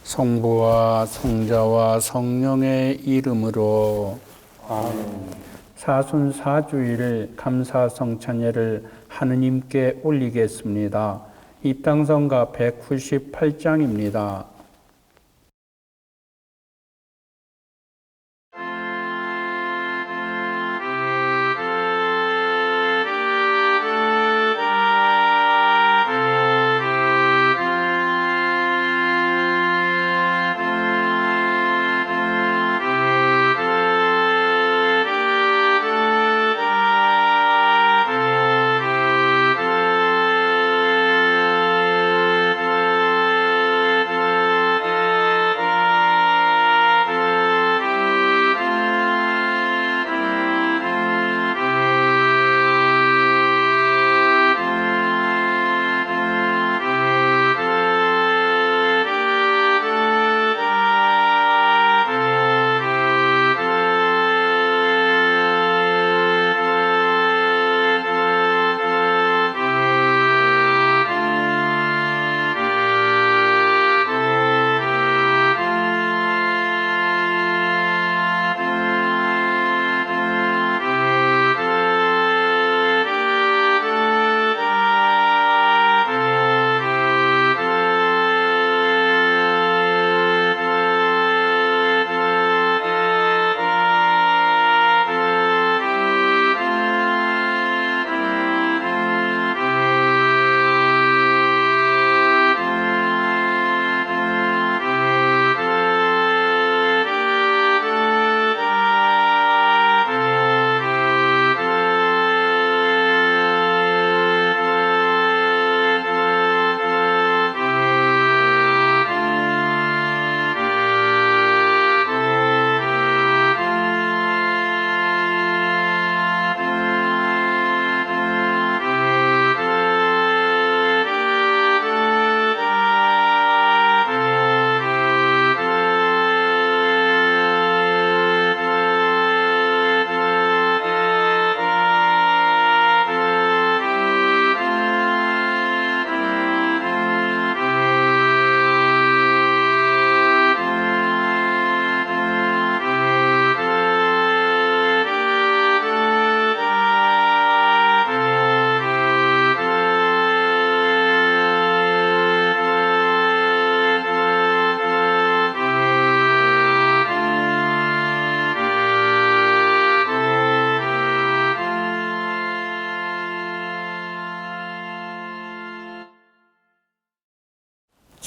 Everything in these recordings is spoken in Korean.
성부와 성자와 성령의 이름으로 아멘. 사순사주일 감사성찬예를 하느님께 올리겠습니다. 입당성가 198장입니다.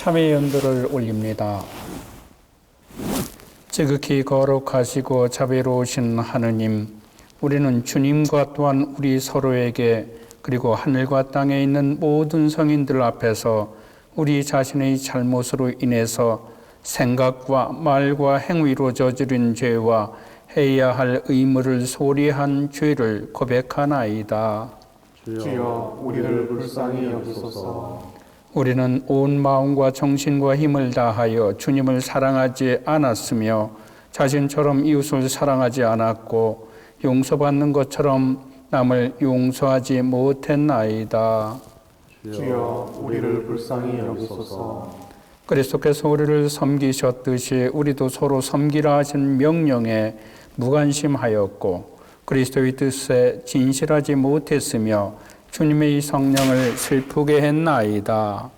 참회 연도를 올립니다. 지극히 거룩하시고 자비로우신 하느님, 우리는 주님과 또한 우리 서로에게 그리고 하늘과 땅에 있는 모든 성인들 앞에서 우리 자신의 잘못으로 인해서 생각과 말과 행위로 저지른 죄와 해야 할 의무를 소리한 죄를 고백하나이다. 주여, 우리를 불쌍히 여기소서. 우리는 온 마음과 정신과 힘을 다하여 주님을 사랑하지 않았으며 자신처럼 이웃을 사랑하지 않았고 용서받는 것처럼 남을 용서하지 못했나이다. 주여, 우리를 불쌍히 여기소서. 그리스도께서 우리를 섬기셨듯이 우리도 서로 섬기라 하신 명령에 무관심하였고 그리스도의 뜻에 진실하지 못했으며 주님의 성령을 슬프게 했나이다.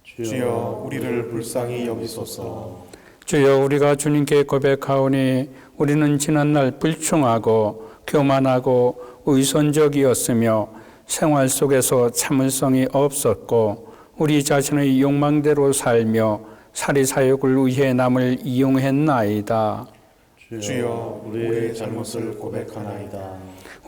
주여, 우리를 불쌍히 여기소서. 주여, 우리가 주님께 고백하오니 우리는 지난날 불충하고 교만하고 의손적이었으며 생활 속에서 참을성이 없었고 우리 자신의 욕망대로 살며 사리사욕을 위해 남을 이용했나이다. 주여, 우리의 잘못을 고백하나이다.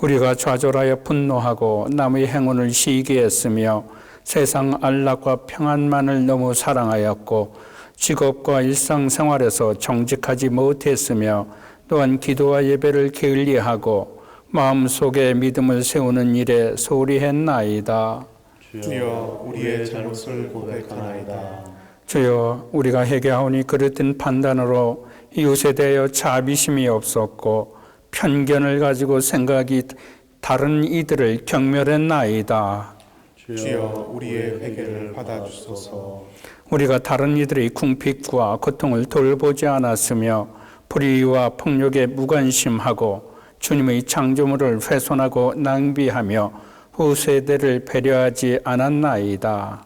우리가 좌절하여 분노하고 남의 행운을 시기했으며 세상 안락과 평안만을 너무 사랑하였고 직업과 일상생활에서 정직하지 못했으며 또한 기도와 예배를 게을리하고 마음속에 믿음을 세우는 일에 소홀히 했나이다. 주여, 우리의 잘못을 고백하나이다. 주여, 우리가 회개하오니 그릇된 판단으로 이웃에 대하여 자비심이 없었고 편견을 가지고 생각이 다른 이들을 경멸했나이다. 주여 우리의 회개를 받아주소서. 우리가 다른 이들의 궁핍과 고통을 돌보지 않았으며 불의와 폭력에 무관심하고 주님의 창조물을 훼손하고 낭비하며 후세대를 배려하지 않았나이다.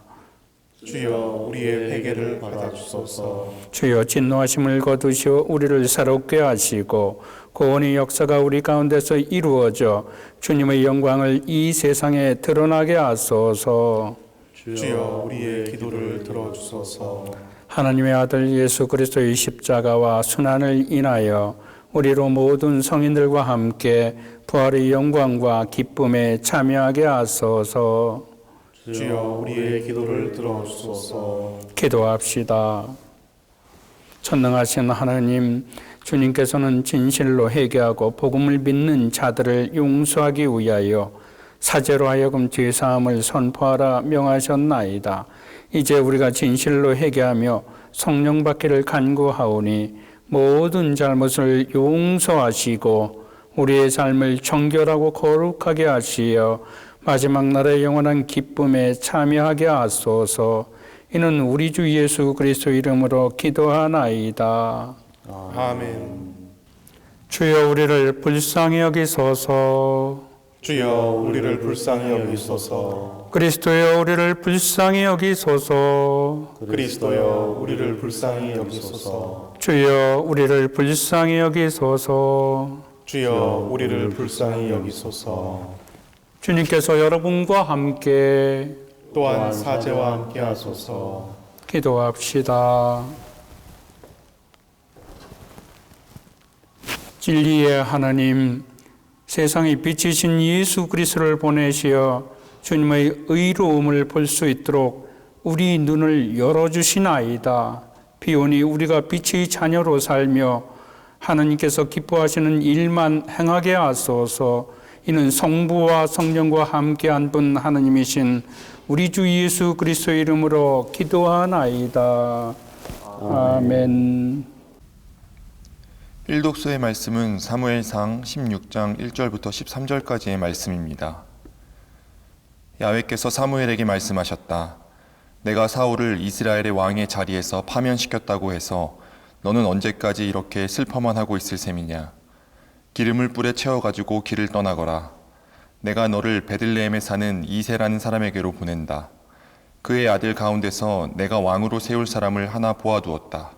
주여 우리의 회개를 받아주소서. 주여 진노하심을 거두시어 우리를 새롭게 하시고 구원의 역사가 우리 가운데서 이루어져 주님의 영광을 이 세상에 드러나게 하소서. 주여 우리의 기도를 들어주소서. 하나님의 아들 예수 그리스도의 십자가와 순환을 인하여 우리로 모든 성인들과 함께 부활의 영광과 기쁨에 참여하게 하소서. 주여 우리의 기도를 들어주소서. 기도합시다. 전능하신 하나님, 주님께서는 진실로 회개하고 복음을 믿는 자들을 용서하기 위하여 사제로 하여금 죄사함을 선포하라 명하셨나이다. 이제 우리가 진실로 회개하며 성령 받기를 간구하오니 모든 잘못을 용서하시고 우리의 삶을 정결하고 거룩하게 하시어 마지막 날의 영원한 기쁨에 참여하게 하소서. 이는 우리 주 예수 그리스도 이름으로 기도하나이다. 아멘. 주여 우리를 불쌍히 여기소서. 주여 우리를 불쌍히 여기소서. 그리스도여 우리를 불쌍히 여기소서. 그리스도여 우리를 불쌍히 여기소서. 주여 우리를 불쌍히 여기소서. 주여 우리를 불쌍히 여기소서. 주님께서 여러분과 함께 또한 사제와 함께 하소서. 기도합시다. 진리의 하나님, 세상의 빛이신 예수 그리스도를 보내시어 주님의 의로움을 볼 수 있도록 우리 눈을 열어주시나이다. 비오니 우리가 빛의 자녀로 살며 하나님께서 기뻐하시는 일만 행하게 하소서. 이는 성부와 성령과 함께한 분 하나님이신 우리 주 예수 그리스도 이름으로 기도하나이다. 아멘. 일독서의 말씀은 사무엘상 16장 1절부터 13절까지의 말씀입니다. 야훼께서 사무엘에게 말씀하셨다. 내가 사울을 이스라엘의 왕의 자리에서 파면시켰다고 해서 너는 언제까지 이렇게 슬퍼만 하고 있을 셈이냐. 기름을 뿔에 채워가지고 길을 떠나거라. 내가 너를 베들레헴에 사는 이새라는 사람에게로 보낸다. 그의 아들 가운데서 내가 왕으로 세울 사람을 하나 보아두었다.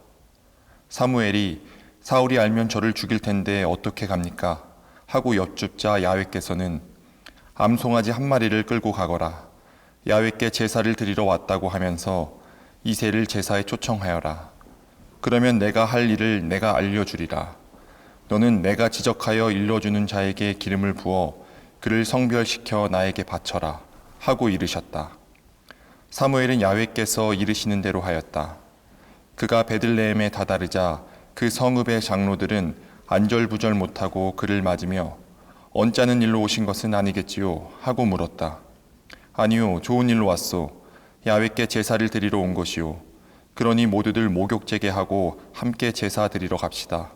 사무엘이 사울이 알면 저를 죽일 텐데 어떻게 갑니까? 하고 여쭙자 야훼께서는 암송아지 한 마리를 끌고 가거라. 야훼께 제사를 드리러 왔다고 하면서 이새를 제사에 초청하여라. 그러면 내가 할 일을 내가 알려주리라. 너는 내가 지적하여 일러주는 자에게 기름을 부어 그를 성별시켜 나에게 바쳐라. 하고 이르셨다. 사무엘은 야훼께서 이르시는 대로 하였다. 그가 베들레헴에 다다르자 그 성읍의 장로들은 안절부절 못하고 그를 맞으며 언짢은 일로 오신 것은 아니겠지요? 하고 물었다. 아니요, 좋은 일로 왔소. 야훼께 제사를 드리러 온 것이요. 그러니 모두들 목욕제게 하고 함께 제사 드리러 갑시다.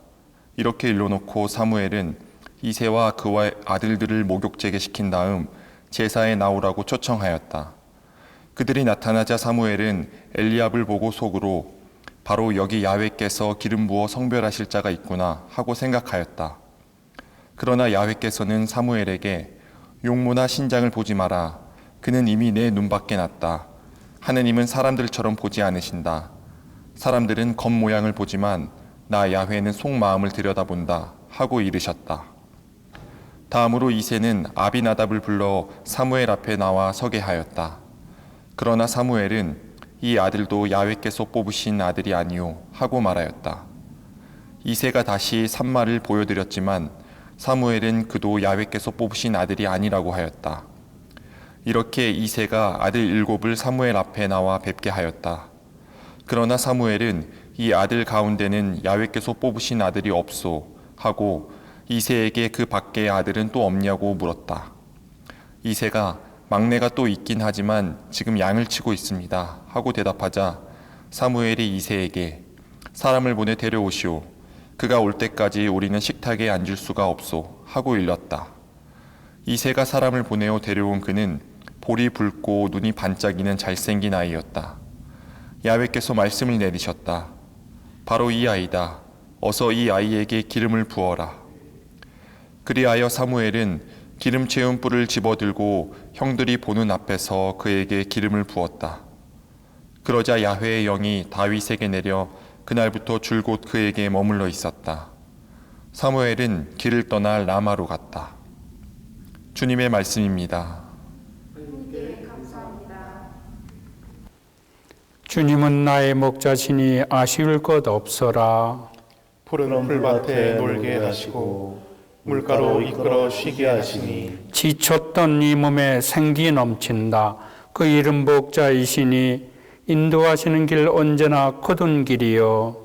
이렇게 일러놓고 사무엘은 이새와 그와 아들들을 목욕제게 시킨 다음 제사에 나오라고 초청하였다. 그들이 나타나자 사무엘은 엘리압을 보고 속으로 바로 여기 야훼께서 기름 부어 성별하실 자가 있구나 하고 생각하였다. 그러나 야훼께서는 사무엘에게 용모나 신장을 보지 마라. 그는 이미 내 눈밖에 났다. 하느님은 사람들처럼 보지 않으신다. 사람들은 겉모양을 보지만 나 야훼는 속마음을 들여다본다 하고 이르셨다. 다음으로 이새는 아비나답을 불러 사무엘 앞에 나와 서게 하였다. 그러나 사무엘은 이 아들도 야훼께서 뽑으신 아들이 아니오 하고 말하였다. 이새가 다시 산마를 보여드렸지만 사무엘은 그도 야훼께서 뽑으신 아들이 아니라고 하였다. 이렇게 이새가 아들 7을 사무엘 앞에 나와 뵙게 하였다. 그러나 사무엘은 이 아들 가운데는 야훼께서 뽑으신 아들이 없소 하고 이새에게 그 밖의 아들은 또 없냐고 물었다. 이새가 막내가 또 있긴 하지만 지금 양을 치고 있습니다 하고 대답하자 사무엘이 이새에게 사람을 보내 데려오시오. 그가 올 때까지 우리는 식탁에 앉을 수가 없소 하고 일렀다. 이새가 사람을 보내어 데려온 그는 볼이 붉고 눈이 반짝이는 잘생긴 아이였다. 야훼께서 말씀을 내리셨다. 바로 이 아이다. 어서 이 아이에게 기름을 부어라. 그리하여 사무엘은 기름 채운 뿔을 집어들고 형들이 보는 앞에서 그에게 기름을 부었다. 그러자 야훼의 영이 다윗에게 내려 그날부터 줄곧 그에게 머물러 있었다. 사무엘은 길을 떠나 라마로 갔다. 주님의 말씀입니다. 주님은 나의 목자시니 아쉬울 것 없어라. 푸른 풀밭에 놀게 하시고 물가로 이끌어 쉬게 하시니 지쳤던 이 몸에 생기 넘친다. 그 이름 목자이시니 인도하시는 길 언제나 거둔 길이요.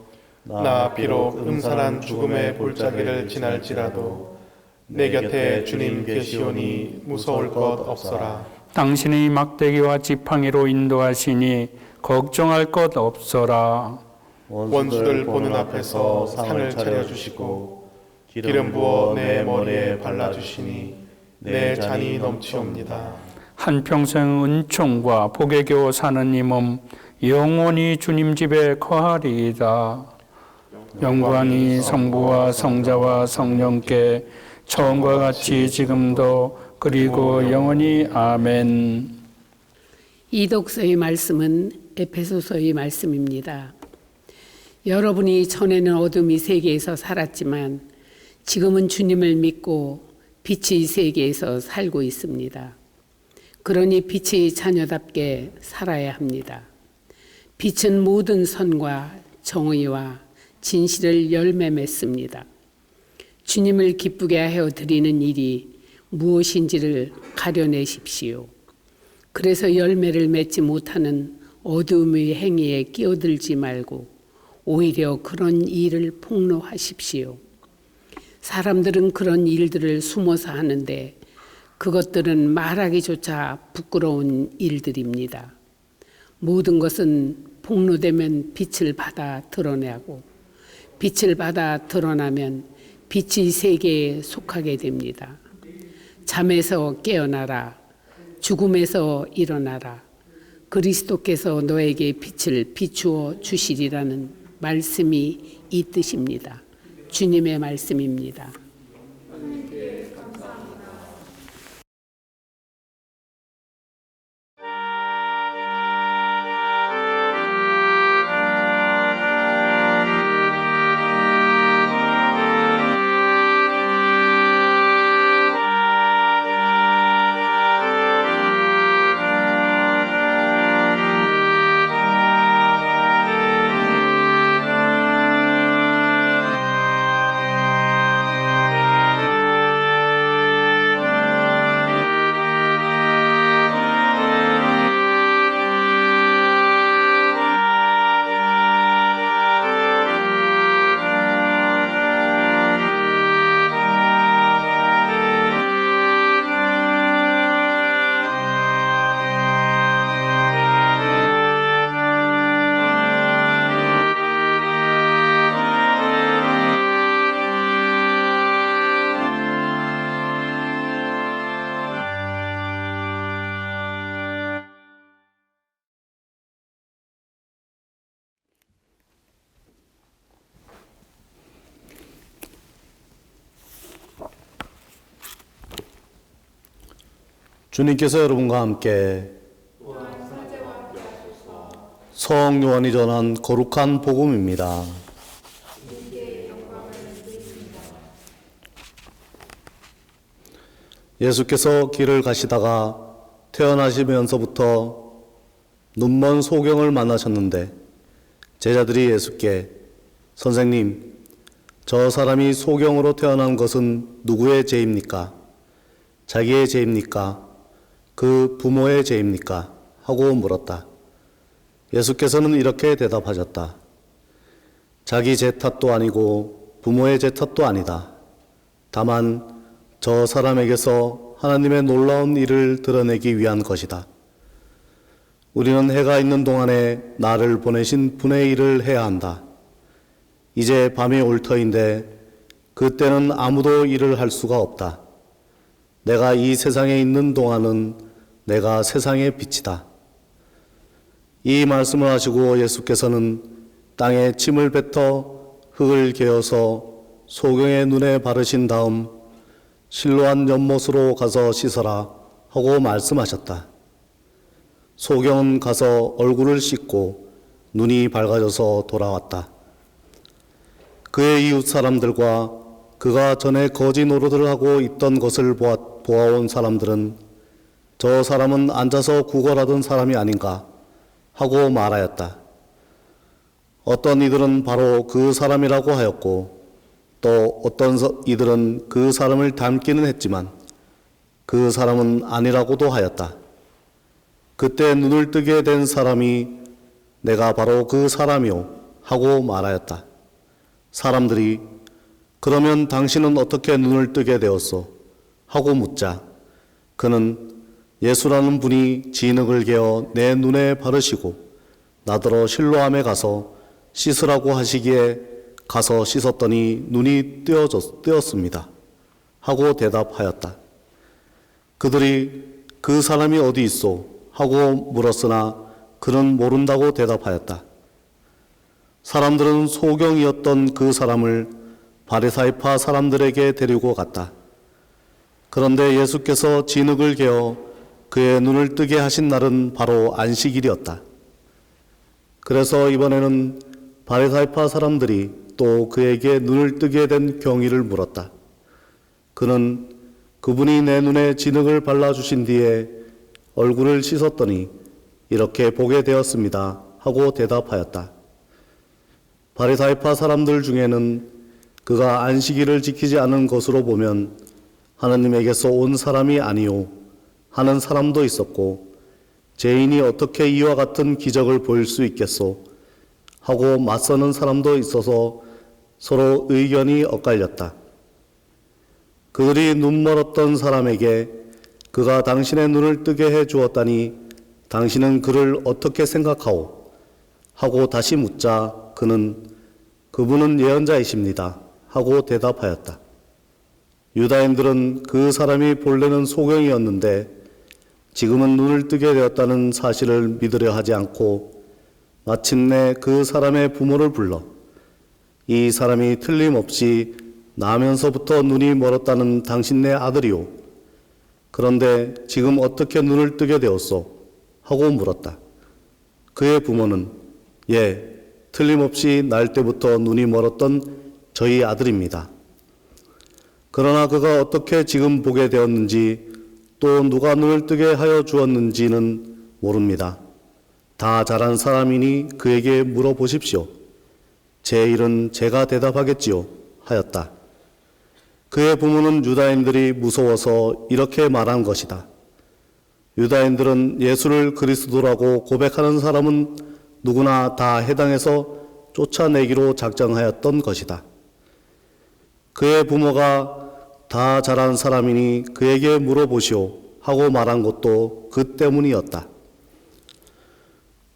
나 비록 음산한 죽음의 골짜기를 지날지라도 내 곁에 주님 계시오니 무서울 것 없어라. 당신의 막대기와 지팡이로 인도하시니 걱정할 것 없어라. 원수들 보는 앞에서 상을 차려주시고 기름 부어 내 머리에 발라주시니 내 잔이 넘치옵니다. 한평생 은총과 복의 겨워 사는 이 몸 영원히 주님 집에 거하리이다. 영광이 성부와 성자와 성령께 처음과 같이 지금도 그리고 영원히 아멘. 이 독서의 말씀은 에베소서의 말씀입니다. 여러분이 전에는 어둠의 세계에서 살았지만 지금은 주님을 믿고 빛의 세계에서 살고 있습니다. 그러니 빛의 자녀답게 살아야 합니다. 빛은 모든 선과 정의와 진실을 열매 맺습니다. 주님을 기쁘게 하여 드리는 일이 무엇인지를 가려내십시오. 그래서 열매를 맺지 못하는 어둠의 행위에 끼어들지 말고 오히려 그런 일을 폭로하십시오. 사람들은 그런 일들을 숨어서 하는데 그것들은 말하기조차 부끄러운 일들입니다. 모든 것은 폭로되면 빛을 받아 드러나고 빛을 받아 드러나면 빛의 세계에 속하게 됩니다. 잠에서 깨어나라. 죽음에서 일어나라. 그리스도께서 너에게 빛을 비추어 주시리라는 말씀이 이 뜻입니다. 주님의 말씀입니다. 주님께서 여러분과 함께 성요한이 전한 거룩한 복음입니다. 예수께서 길을 가시다가 태어나시면서부터 눈먼 소경을 만나셨는데 제자들이 예수께 선생님, 저 사람이 소경으로 태어난 것은 누구의 죄입니까? 자기의 죄입니까? 그 부모의 죄입니까? 하고 물었다. 예수께서는 이렇게 대답하셨다. 자기 죄 탓도 아니고 부모의 죄 탓도 아니다. 다만 저 사람에게서 하나님의 놀라운 일을 드러내기 위한 것이다. 우리는 해가 있는 동안에 나를 보내신 분의 일을 해야 한다. 이제 밤이 올 터인데 그때는 아무도 일을 할 수가 없다. 내가 이 세상에 있는 동안은 내가 세상의 빛이다. 이 말씀을 하시고 예수께서는 땅에 침을 뱉어 흙을 개어서 소경의 눈에 바르신 다음 실로암 연못으로 가서 씻어라 하고 말씀하셨다. 소경은 가서 얼굴을 씻고 눈이 밝아져서 돌아왔다. 그의 이웃 사람들과 그가 전에 거지 노릇을 하고 있던 것을 보아온 사람들은 저 사람은 앉아서 구걸하던 사람이 아닌가 하고 말하였다. 어떤 이들은 바로 그 사람이라고 하였고 또 어떤 이들은 그 사람을 닮기는 했지만 그 사람은 아니라고도 하였다. 그때 눈을 뜨게 된 사람이 내가 바로 그 사람이오 하고 말하였다. 사람들이 그러면 당신은 어떻게 눈을 뜨게 되었소? 하고 묻자 그는 예수라는 분이 진흙을 개어 내 눈에 바르시고 나더러 실로암에 가서 씻으라고 하시기에 가서 씻었더니 눈이 뜨었습니다. 하고 대답하였다. 그들이 그 사람이 어디 있소? 하고 물었으나 그는 모른다고 대답하였다. 사람들은 소경이었던 그 사람을 바리사이파 사람들에게 데리고 갔다. 그런데 예수께서 진흙을 개어 그의 눈을 뜨게 하신 날은 바로 안식일이었다. 그래서 이번에는 바리사이파 사람들이 또 그에게 눈을 뜨게 된 경위를 물었다. 그는 그분이 내 눈에 진흙을 발라주신 뒤에 얼굴을 씻었더니 이렇게 보게 되었습니다. 하고 대답하였다. 바리사이파 사람들 중에는 그가 안식일을 지키지 않은 것으로 보면 하느님에게서 온 사람이 아니오 하는 사람도 있었고 죄인이 어떻게 이와 같은 기적을 보일 수 있겠소 하고 맞서는 사람도 있어서 서로 의견이 엇갈렸다. 그들이 눈멀었던 사람에게 그가 당신의 눈을 뜨게 해 주었다니 당신은 그를 어떻게 생각하오? 하고 다시 묻자 그는 그분은 예언자이십니다. 하고 대답하였다. 유다인들은 그 사람이 본래는 소경이었는데 지금은 눈을 뜨게 되었다는 사실을 믿으려 하지 않고 마침내 그 사람의 부모를 불러 이 사람이 틀림없이 나면서부터 눈이 멀었다는 당신네 아들이오. 그런데 지금 어떻게 눈을 뜨게 되었소? 하고 물었다. 그의 부모는 예, 틀림없이 날 때부터 눈이 멀었던 저희 아들입니다. 그러나 그가 어떻게 지금 보게 되었는지 또 누가 눈을 뜨게 하여 주었는지는 모릅니다. 다 자란 사람이니 그에게 물어보십시오. 제 일은 제가 대답하겠지요. 하였다. 그의 부모는 유다인들이 무서워서 이렇게 말한 것이다. 유다인들은 예수를 그리스도라고 고백하는 사람은 누구나 다 해당해서 쫓아내기로 작정하였던 것이다. 그의 부모가 다 자란 사람이니 그에게 물어보시오 하고 말한 것도 그 때문이었다.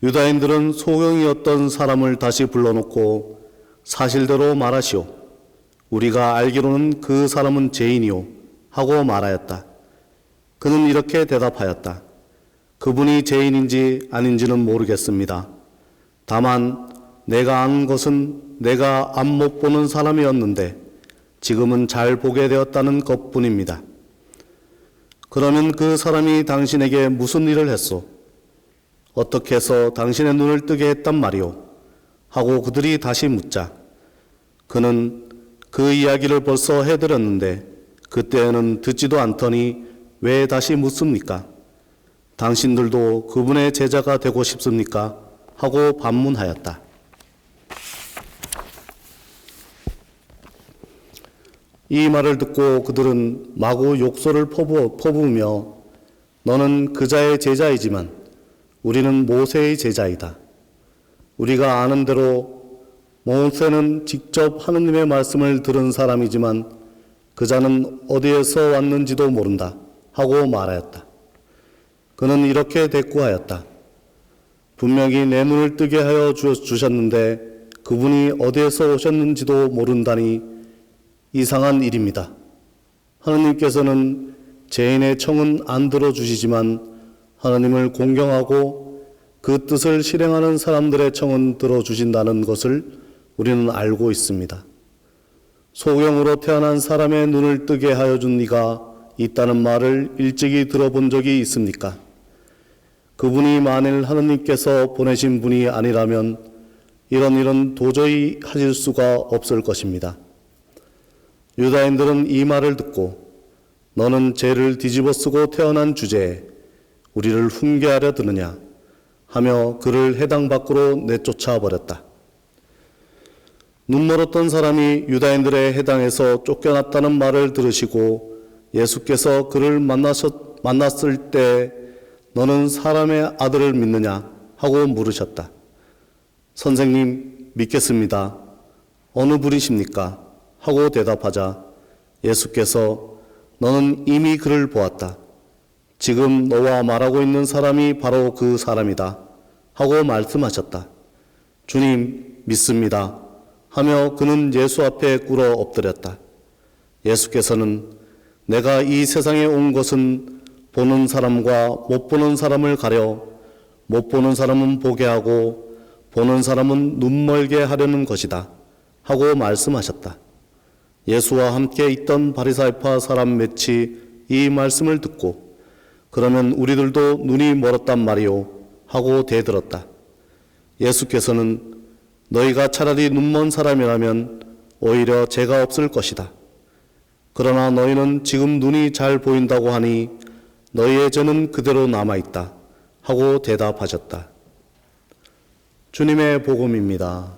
유다인들은 소경이었던 사람을 다시 불러놓고 사실대로 말하시오. 우리가 알기로는 그 사람은 죄인이오 하고 말하였다. 그는 이렇게 대답하였다. 그분이 죄인인지 아닌지는 모르겠습니다. 다만 내가 아는 것은 내가 앞 못 보는 사람이었는데 지금은 잘 보게 되었다는 것뿐입니다. 그러면 그 사람이 당신에게 무슨 일을 했소? 어떻게 해서 당신의 눈을 뜨게 했단 말이오? 하고 그들이 다시 묻자 그는 그 이야기를 벌써 해드렸는데 그때는 듣지도 않더니 왜 다시 묻습니까? 당신들도 그분의 제자가 되고 싶습니까? 하고 반문하였다. 이 말을 듣고 그들은 마구 욕설을 퍼부으며 너는 그자의 제자이지만 우리는 모세의 제자이다. 우리가 아는 대로 모세는 직접 하느님의 말씀을 들은 사람이지만 그자는 어디에서 왔는지도 모른다 하고 말하였다. 그는 이렇게 대꾸하였다. 분명히 내 눈을 뜨게 하여 주셨는데 그분이 어디에서 오셨는지도 모른다니 이상한 일입니다. 하느님께서는 죄인의 청은 안 들어주시지만 하나님을 공경하고 그 뜻을 실행하는 사람들의 청은 들어주신다는 것을 우리는 알고 있습니다. 소경으로 태어난 사람의 눈을 뜨게 하여 준 이가 있다는 말을 일찍이 들어본 적이 있습니까? 그분이 만일 하느님께서 보내신 분이 아니라면 이런 일은 도저히 하실 수가 없을 것입니다. 유다인들은 이 말을 듣고 너는 죄를 뒤집어 쓰고 태어난 주제에 우리를 훈계하려 드느냐 하며 그를 해당 밖으로 내쫓아 버렸다. 눈멀었던 사람이 유다인들의 해당에서 쫓겨났다는 말을 들으시고 예수께서 그를 만났을 때 너는 사람의 아들을 믿느냐 하고 물으셨다. 선생님, 믿겠습니다. 어느 분이십니까? 하고 대답하자 예수께서 너는 이미 그를 보았다. 지금 너와 말하고 있는 사람이 바로 그 사람이다. 하고 말씀하셨다. 주님, 믿습니다. 하며 그는 예수 앞에 꿇어 엎드렸다. 예수께서는 내가 이 세상에 온 것은 보는 사람과 못 보는 사람을 가려 못 보는 사람은 보게 하고 보는 사람은 눈멀게 하려는 것이다. 하고 말씀하셨다. 예수와 함께 있던 바리사이파 사람 몇이 이 말씀을 듣고 그러면 우리들도 눈이 멀었단 말이오 하고 대들었다. 예수께서는 너희가 차라리 눈먼 사람이라면 오히려 죄가 없을 것이다. 그러나 너희는 지금 눈이 잘 보인다고 하니 너희의 죄는 그대로 남아있다. 하고 대답하셨다. 주님의 복음입니다.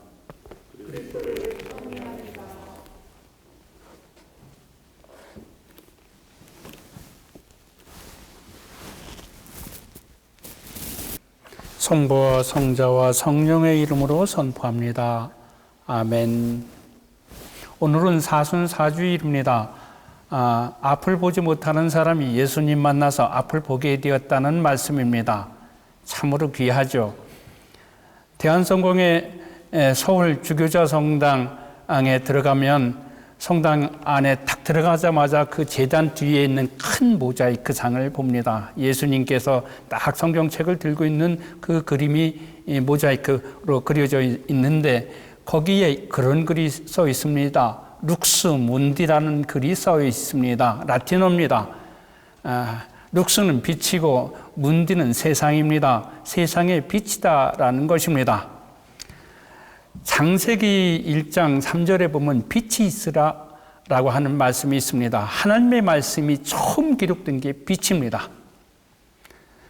성부와 성자와 성령의 이름으로 선포합니다. 아멘. 오늘은 사순사주일입니다. 앞을 보지 못하는 사람이 예수님 만나서 앞을 보게 되었다는 말씀입니다. 참으로 귀하죠. 대한성공회 서울 주교자 성당에 들어가면 성당 안에 딱 들어가자마자 그 제단 뒤에 있는 큰 모자이크 상을 봅니다. 예수님께서 딱 성경책을 들고 있는 그 그림이 모자이크로 그려져 있는데 거기에 그런 글이 써 있습니다. 룩스 문디라는 글이 써 있습니다. 라틴어입니다. 룩스는 빛이고 문디는 세상입니다. 세상의 빛이다라는 것입니다. 창세기 1장 3절에 보면 빛이 있으라라고 하는 말씀이 있습니다. 하나님의 말씀이 처음 기록된 게 빛입니다.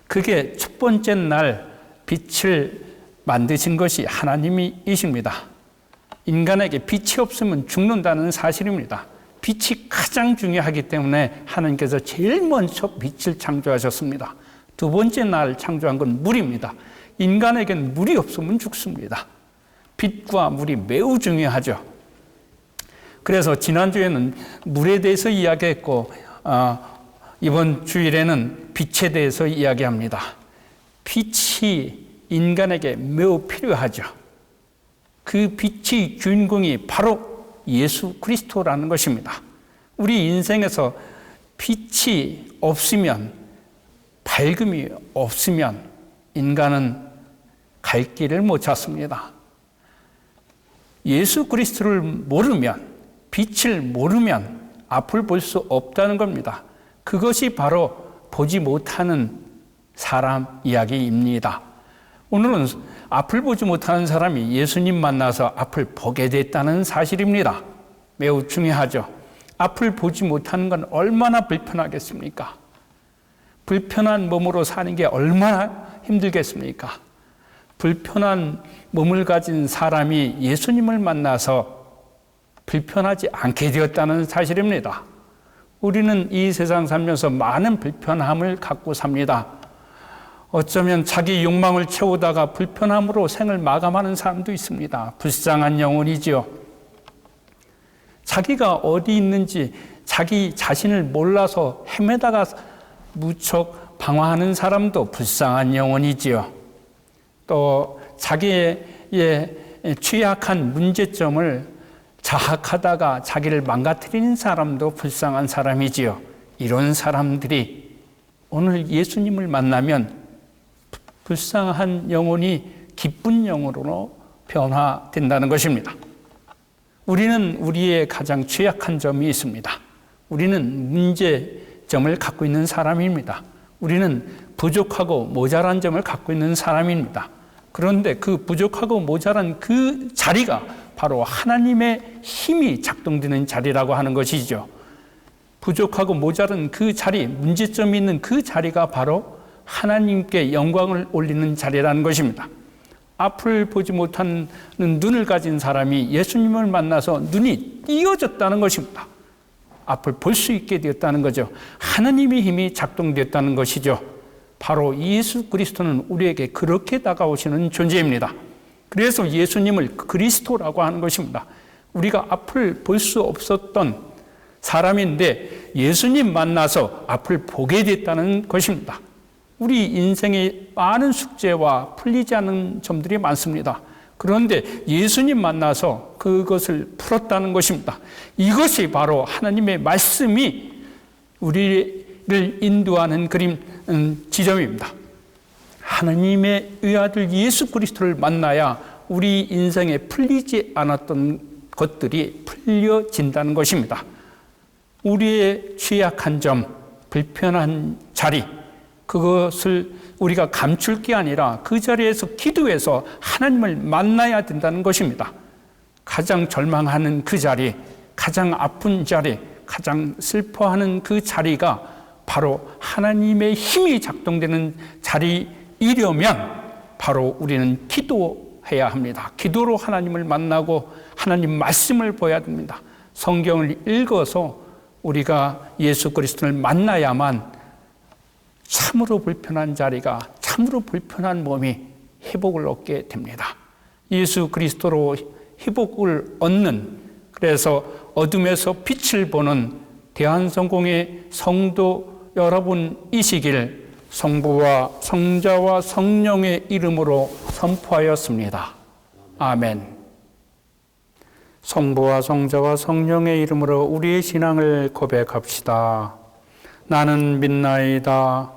그게 첫 번째 날 빛을 만드신 것이 하나님이십니다. 인간에게 빛이 없으면 죽는다는 사실입니다. 빛이 가장 중요하기 때문에 하나님께서 제일 먼저 빛을 창조하셨습니다. 두 번째 날 창조한 건 물입니다. 인간에게는 물이 없으면 죽습니다. 빛과 물이 매우 중요하죠. 그래서 지난주에는 물에 대해서 이야기했고 이번 주일에는 빛에 대해서 이야기합니다. 빛이 인간에게 매우 필요하죠. 그 빛의 주인공이 바로 예수 그리스도라는 것입니다. 우리 인생에서 빛이 없으면, 밝음이 없으면 인간은 갈 길을 못 찾습니다. 예수 그리스도를 모르면, 빛을 모르면 앞을 볼 수 없다는 겁니다. 그것이 바로 보지 못하는 사람 이야기입니다. 오늘은 앞을 보지 못하는 사람이 예수님 만나서 앞을 보게 됐다는 사실입니다. 매우 중요하죠. 앞을 보지 못하는 건 얼마나 불편하겠습니까? 불편한 몸으로 사는 게 얼마나 힘들겠습니까? 불편한 몸을 가진 사람이 예수님을 만나서 불편하지 않게 되었다는 사실입니다. 우리는 이 세상 살면서 많은 불편함을 갖고 삽니다. 어쩌면 자기 욕망을 채우다가 불편함으로 생을 마감하는 사람도 있습니다. 불쌍한 영혼이지요. 자기가 어디 있는지 자기 자신을 몰라서 헤매다가 무척 방황하는 사람도 불쌍한 영혼이지요. 또 자기의 취약한 문제점을 자학하다가 자기를 망가뜨리는 사람도 불쌍한 사람이지요. 이런 사람들이 오늘 예수님을 만나면 불쌍한 영혼이 기쁜 영혼으로 변화된다는 것입니다. 우리는 우리의 가장 취약한 점이 있습니다. 우리는 문제점을 갖고 있는 사람입니다. 우리는 부족하고 모자란 점을 갖고 있는 사람입니다. 그런데 그 부족하고 모자란 그 자리가 바로 하나님의 힘이 작동되는 자리라고 하는 것이죠. 부족하고 모자란 그 자리, 문제점이 있는 그 자리가 바로 하나님께 영광을 올리는 자리라는 것입니다. 앞을 보지 못하는 눈을 가진 사람이 예수님을 만나서 눈이 띄어졌다는 것입니다. 앞을 볼 수 있게 되었다는 거죠. 하나님의 힘이 작동되었다는 것이죠. 바로 예수 그리스도는 우리에게 그렇게 다가오시는 존재입니다. 그래서 예수님을 그리스도라고 하는 것입니다. 우리가 앞을 볼 수 없었던 사람인데 예수님 만나서 앞을 보게 됐다는 것입니다. 우리 인생에 많은 숙제와 풀리지 않은 점들이 많습니다. 그런데 예수님 만나서 그것을 풀었다는 것입니다. 이것이 바로 하나님의 말씀이 우리를 인도하는 지점입니다. 하나님의 의아들 예수 그리스도를 만나야 우리 인생에 풀리지 않았던 것들이 풀려진다는 것입니다. 우리의 취약한 점, 불편한 자리, 그것을 우리가 감출 게 아니라 그 자리에서 기도해서 하나님을 만나야 된다는 것입니다. 가장 절망하는 그 자리, 가장 아픈 자리, 가장 슬퍼하는 그 자리가 바로 하나님의 힘이 작동되는 자리이려면 바로 우리는 기도해야 합니다. 기도로 하나님을 만나고 하나님 말씀을 보아야 됩니다. 성경을 읽어서 우리가 예수 그리스도를 만나야만 참으로 불편한 자리가, 참으로 불편한 몸이 회복을 얻게 됩니다. 예수 그리스도로 회복을 얻는, 그래서 어둠에서 빛을 보는 대한성공의 성도 여러분이시길 성부와 성자와 성령의 이름으로 선포하였습니다. 아멘. 성부와 성자와 성령의 이름으로 우리의 신앙을 고백합시다. 나는 믿나이다.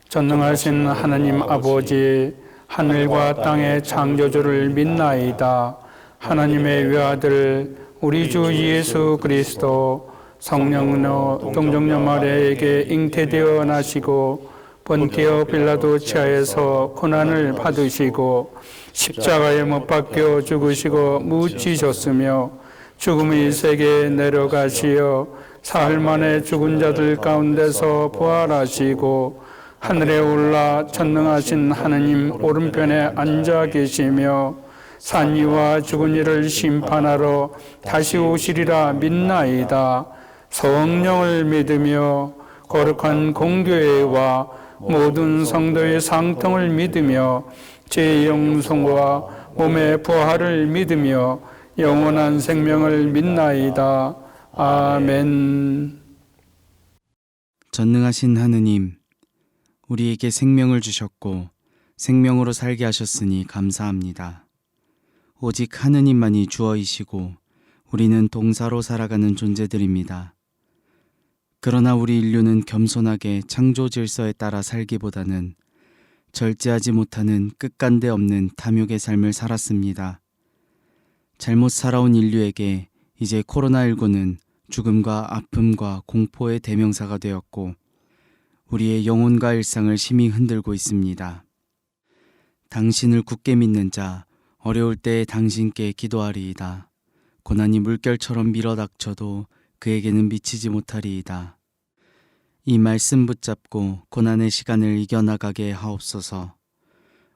전능하신 하나님 아버지, 하늘과 땅의 창조주를 믿나이다. 하나님의 외아들 우리 주 예수 그리스도 성령로 동정녀 마리아에게 잉태되어 나시고 본디오 빌라도 치하에서 고난을 받으시고 십자가에 못 박혀 죽으시고 묻히셨으며 죽음의 세계에 내려가시어 사흘 만에 죽은 자들 가운데서 부활하시고 하늘에 올라 전능하신 하느님 오른편에 앉아 계시며 산 이와 죽은 이를 심판하러 다시 오시리라 믿나이다. 성령을 믿으며 거룩한 공교회와 모든 성도의 상통을 믿으며 제 영성과 몸의 부활을 믿으며 영원한 생명을 믿나이다. 아멘. 전능하신 하느님, 우리에게 생명을 주셨고 생명으로 살게 하셨으니 감사합니다. 오직 하느님만이 주어이시고 우리는 동사로 살아가는 존재들입니다. 그러나 우리 인류는 겸손하게 창조 질서에 따라 살기보다는 절제하지 못하는 끝간데 없는 탐욕의 삶을 살았습니다. 잘못 살아온 인류에게 이제 코로나19는 죽음과 아픔과 공포의 대명사가 되었고 우리의 영혼과 일상을 심히 흔들고 있습니다. 당신을 굳게 믿는 자, 어려울 때에 당신께 기도하리이다. 고난이 물결처럼 밀어닥쳐도 그에게는 미치지 못하리이다. 이 말씀 붙잡고 고난의 시간을 이겨나가게 하옵소서.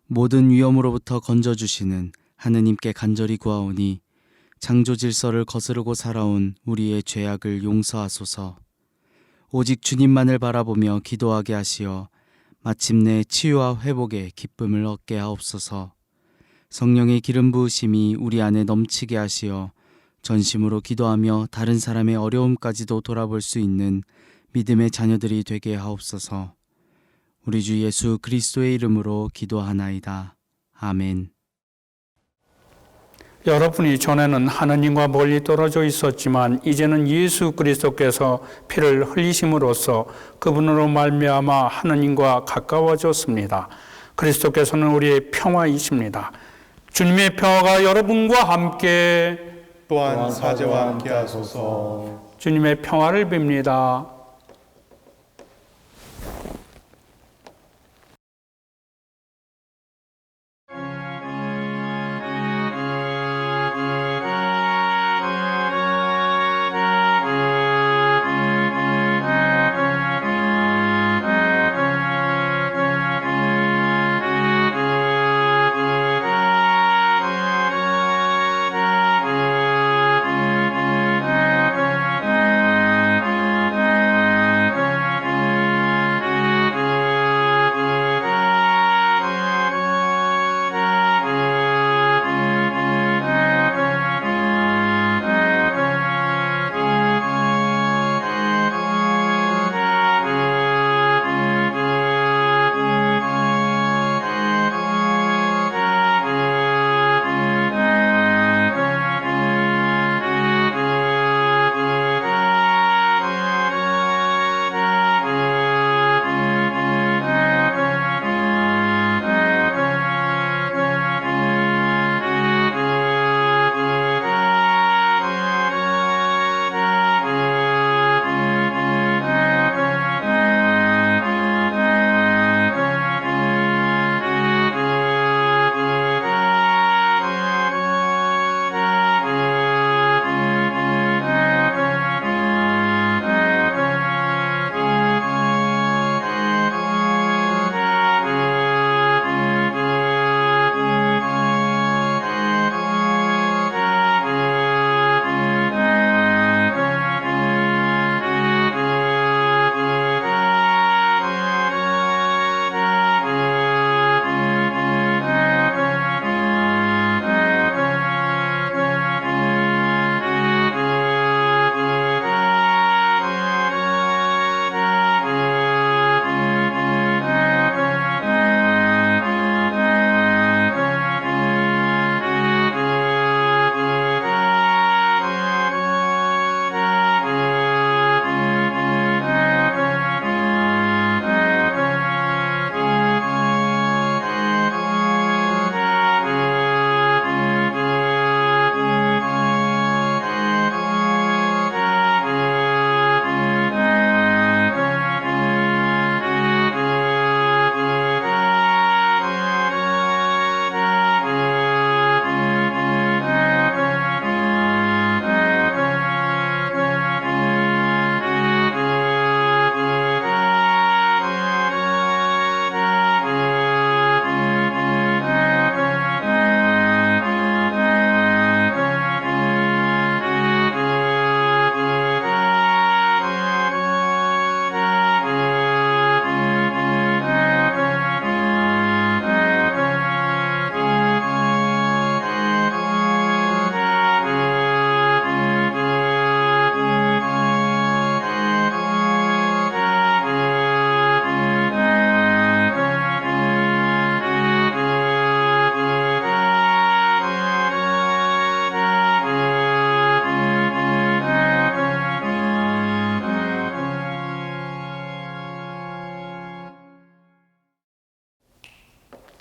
모든 위험으로부터 건져주시는 하느님께 간절히 구하오니 창조 질서를 거스르고 살아온 우리의 죄악을 용서하소서. 오직 주님만을 바라보며 기도하게 하시어 마침내 치유와 회복의 기쁨을 얻게 하옵소서. 성령의 기름 부으심이 우리 안에 넘치게 하시어 전심으로 기도하며 다른 사람의 어려움까지도 돌아볼 수 있는 믿음의 자녀들이 되게 하옵소서. 우리 주 예수 그리스도의 이름으로 기도하나이다. 아멘. 여러분이 전에는 하느님과 멀리 떨어져 있었지만 이제는 예수 그리스도께서 피를 흘리심으로써 그분으로 말미암아 하느님과 가까워졌습니다. 그리스도께서는 우리의 평화이십니다. 주님의 평화가 여러분과 함께 또한 사제와 함께 하소서. 주님의 평화를 빕니다.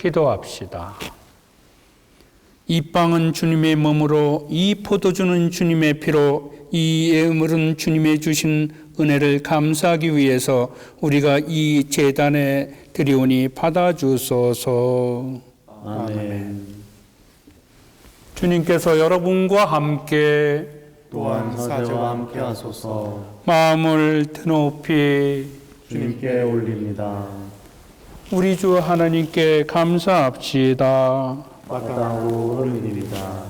기도합시다. 이 빵은 주님의 몸으로, 이 포도주는 주님의 피로, 이 예물은 주님의 주신 은혜를 감사하기 위해서 우리가 이 제단에 드리오니 받아주소서. 아멘. 주님께서 여러분과 함께 또한 사제와 함께 하소서. 마음을 드높이 주님께 올립니다. 우리 주 하나님께 감사합시다. 마땅하고 옳음입니다.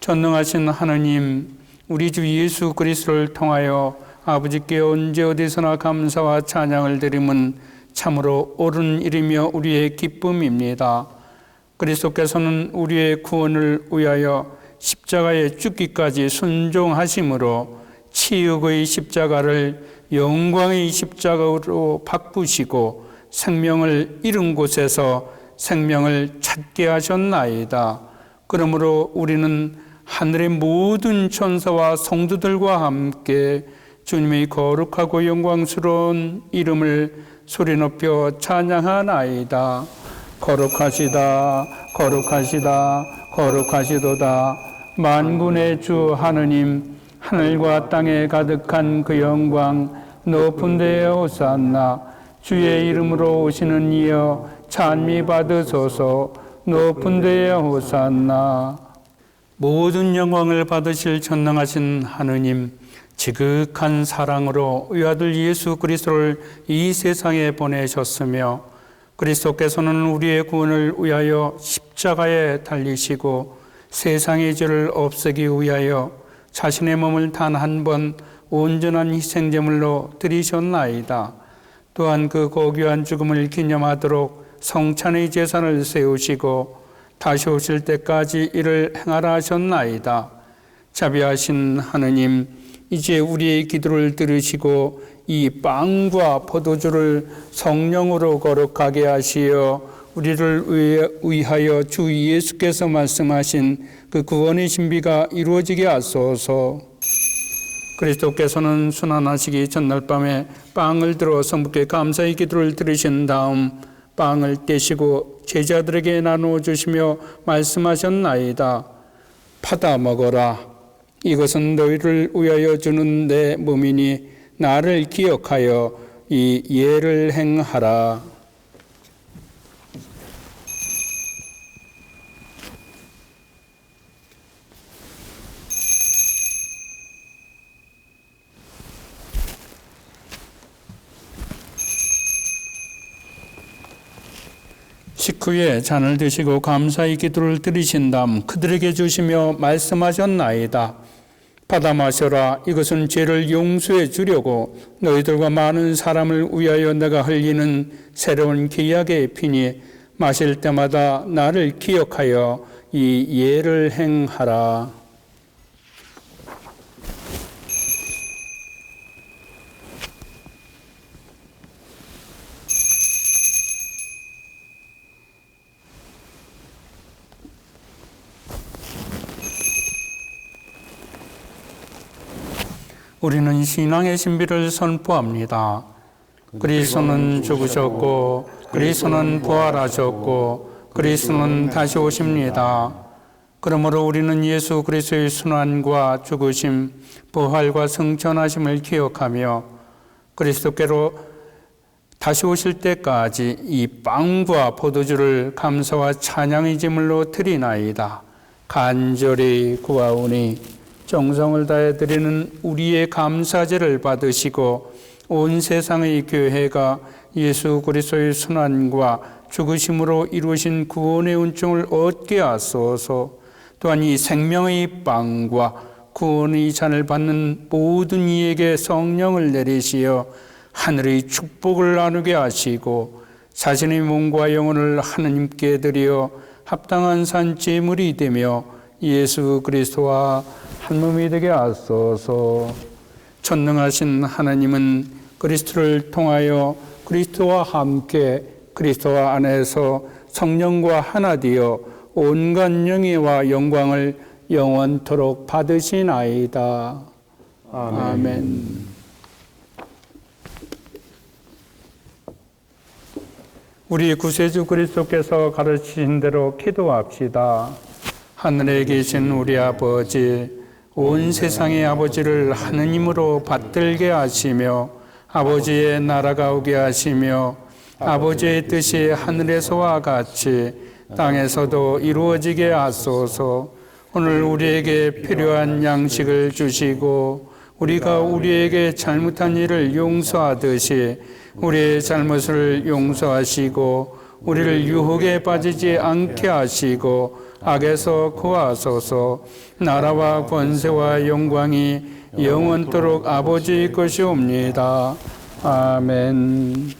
전능하신 하나님, 우리 주 예수 그리스도를 통하여 아버지께 언제 어디서나 감사와 찬양을 드림은 참으로 옳은 일이며 우리의 기쁨입니다. 그리스도께서는 우리의 구원을 위하여 십자가에 죽기까지 순종하심으로 치욕의 십자가를 영광의 십자가로 바꾸시고 생명을 잃은 곳에서 생명을 찾게 하셨나이다. 그러므로 우리는 하늘의 모든 천사와 성도들과 함께 주님의 거룩하고 영광스러운 이름을 소리 높여 찬양하나이다. 거룩하시다 거룩하시다 거룩하시도다. 만군의 주 하느님, 하늘과 땅에 가득한 그 영광 높은 데에 호산나. 주의 이름으로 오시는 이여 찬미 받으소서. 높은 데에 호산나. 모든 영광을 받으실 전능하신 하느님, 지극한 사랑으로 의아들 예수 그리스도를 이 세상에 보내셨으며 그리스도께서는 우리의 구원을 위하여 십자가에 달리시고 세상의 죄를 없애기 위하여 자신의 몸을 단 한 번 온전한 희생제물로 드리셨나이다. 또한 그 고귀한 죽음을 기념하도록 성찬의 제사를 세우시고 다시 오실 때까지 이를 행하라 하셨나이다. 자비하신 하느님, 이제 우리의 기도를 들으시고 이 빵과 포도주를 성령으로 거룩하게 하시어 우리를 위하여 주 예수께서 말씀하신 그 구원의 신비가 이루어지게 하소서. 그리스도께서는 순환하시기 전날 밤에 빵을 들어 성부께 감사의 기도를 들으신 다음 빵을 떼시고 제자들에게 나누어 주시며 말씀하셨나이다. 받아 먹어라. 이것은 너희를 위하여 주는 내 몸이니 나를 기억하여 이 예를 행하라. 식후에 잔을 드시고 감사의 기도를 드리신 다음 그들에게 주시며 말씀하셨나이다. 받아 마셔라. 이것은 죄를 용서해 주려고 너희들과 많은 사람을 위하여 내가 흘리는 새로운 기약의 피니 마실 때마다 나를 기억하여 이 예를 행하라. 우리는 신앙의 신비를 선포합니다. 그리스도는 죽으셨고 그리스도는 부활하셨고 그리스도는 다시 오십니다. 그러므로 우리는 예수 그리스도의 순환과 죽으심, 부활과 승천하심을 기억하며 그리스도께로 다시 오실 때까지 이 빵과 포도주를 감사와 찬양의 제물로 드리나이다. 간절히 구하오니 정성을 다해 드리는 우리의 감사제를 받으시고 온 세상의 교회가 예수 그리스도의 순환과 죽으심으로 이루신 구원의 은총을 얻게 하소서. 또한 이 생명의 빵과 구원의 잔을 받는 모든 이에게 성령을 내리시어 하늘의 축복을 나누게 하시고 자신의 몸과 영혼을 하느님께 드려 합당한 산 제물이 되며 예수 그리스도와 한 몸이 되게 하소서. 전능하신 하나님은 그리스도를 통하여 그리스도와 함께 그리스도와 안에서 성령과 하나 되어 온갖 영예와 영광을 영원토록 받으시나이다. 아멘. 우리 구세주 그리스도께서 가르치신 대로 기도합시다. 하늘에 계신 우리 아버지, 온 세상의 아버지를 하느님으로 받들게 하시며 아버지의 나라가 오게 하시며 아버지의 뜻이 하늘에서와 같이 땅에서도 이루어지게 하소서. 오늘 우리에게 필요한 양식을 주시고 우리가 우리에게 잘못한 일을 용서하듯이 우리의 잘못을 용서하시고 우리를 유혹에 빠지지 않게 하시고 악에서 구하소서. 나라와 권세와 영광이 영원토록 아버지의 것이옵니다. 아멘.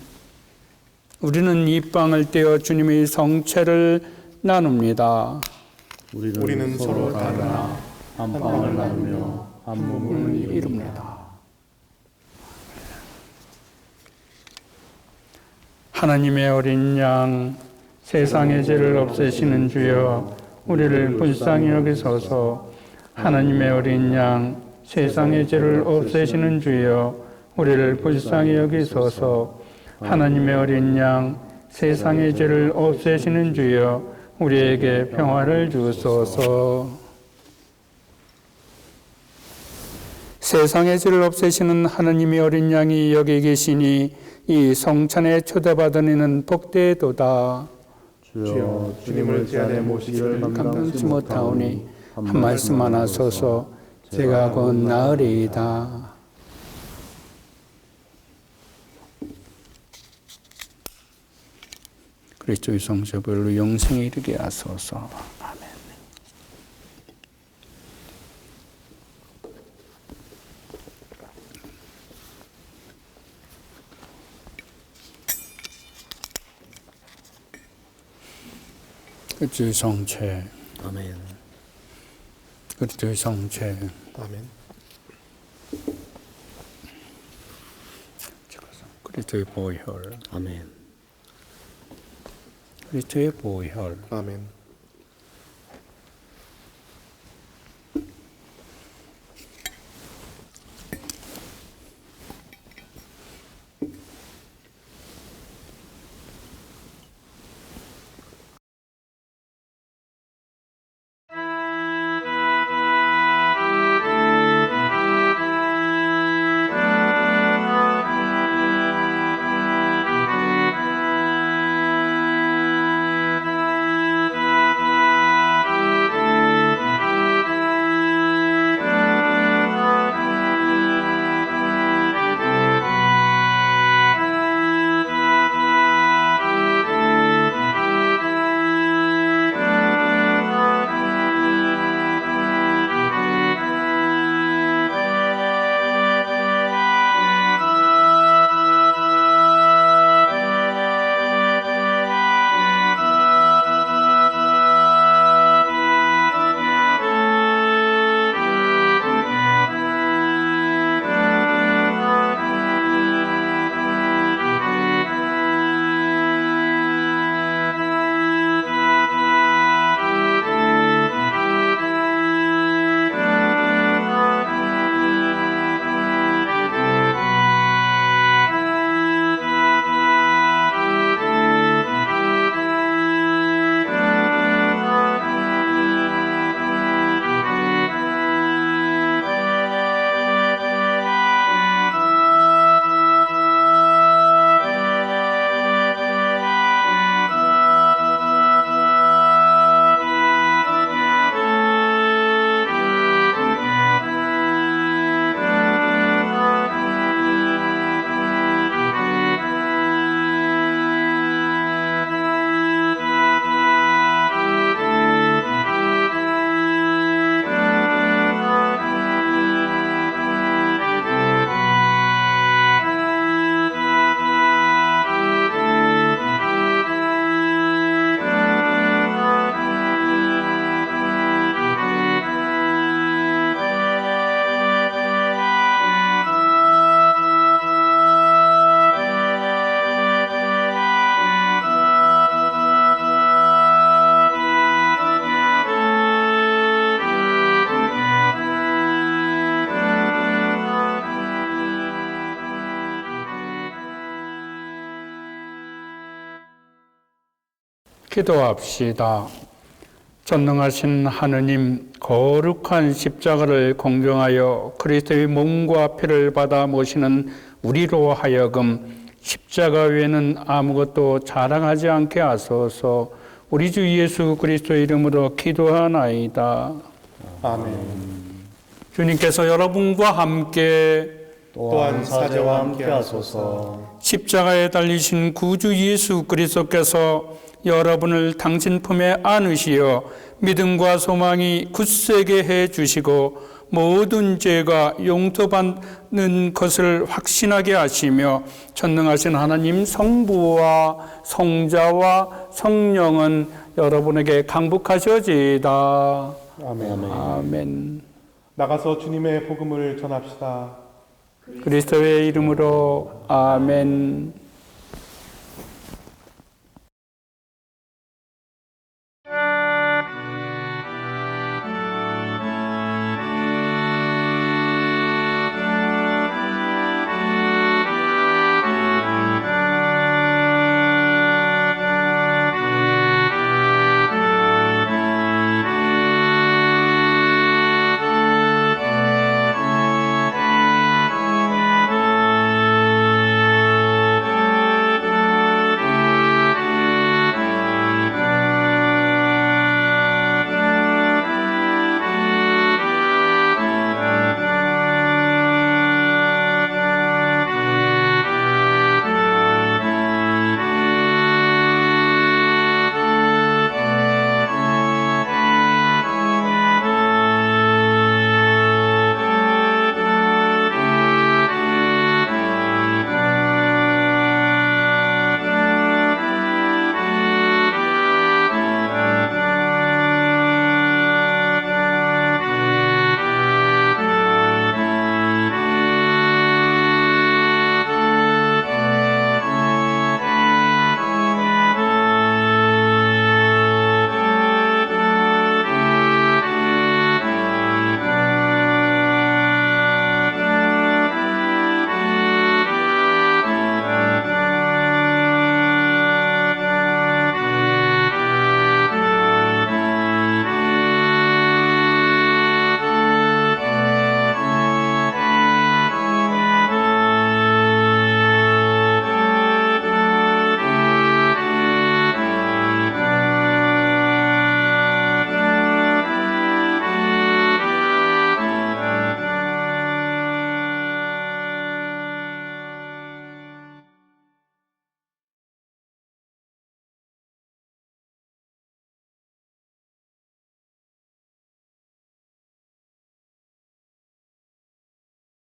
우리는 이 빵을 떼어 주님의 성체를 나눕니다. 우리는 서로 다르나 한 빵을 나누며 한 몸을 이룹니다. 하나님의 어린 양, 세상의 죄를 없애시는 주여, 우리를 불쌍히 여기소서. 하나님의 어린 양, 세상의 죄를 없애시는 주여, 우리를 불쌍히 여기소서. 하나님의 어린 양, 세상의 죄를 없애시는 주여 우리에게 평화를 주소서. 세상의 죄를 없애시는 하느님의 어린 양이 여기 계시니 이 성찬에 초대받은 이는 복되도다. 주여 주님을 제 안에 모시기를 감당치 못하오니 한 말씀만 하소서. 제가 곧 나으리이다. 그리스도의 성자별로 영생에 이르게 하소서. 아멘. 그리스도의 성체, 아멘. 그리스도의 성체, 아멘. 그리스도의 보혈, 아멘. 그리스도의 보혈. 아멘. 기도합시다. 전능하신 하느님, 거룩한 십자가를 공경하여 그리스도의 몸과 피를 받아 모시는 우리로 하여금 십자가 외에는 아무것도 자랑하지 않게 하소서. 우리 주 예수 그리스도의 이름으로 기도하나이다. 아멘. 주님께서 여러분과 함께 또한 사제와 함께 하소서. 십자가에 달리신 구주 예수 그리스도께서 여러분을 당신 품에 안으시어 믿음과 소망이 굳세게 해 주시고 모든 죄가 용서받는 것을 확신하게 하시며 전능하신 하나님 성부와 성자와 성령은 여러분에게 강복하셔지이다. 아멘. 아멘. 나가서 주님의 복음을 전합시다. 그리스도의 이름으로 아멘.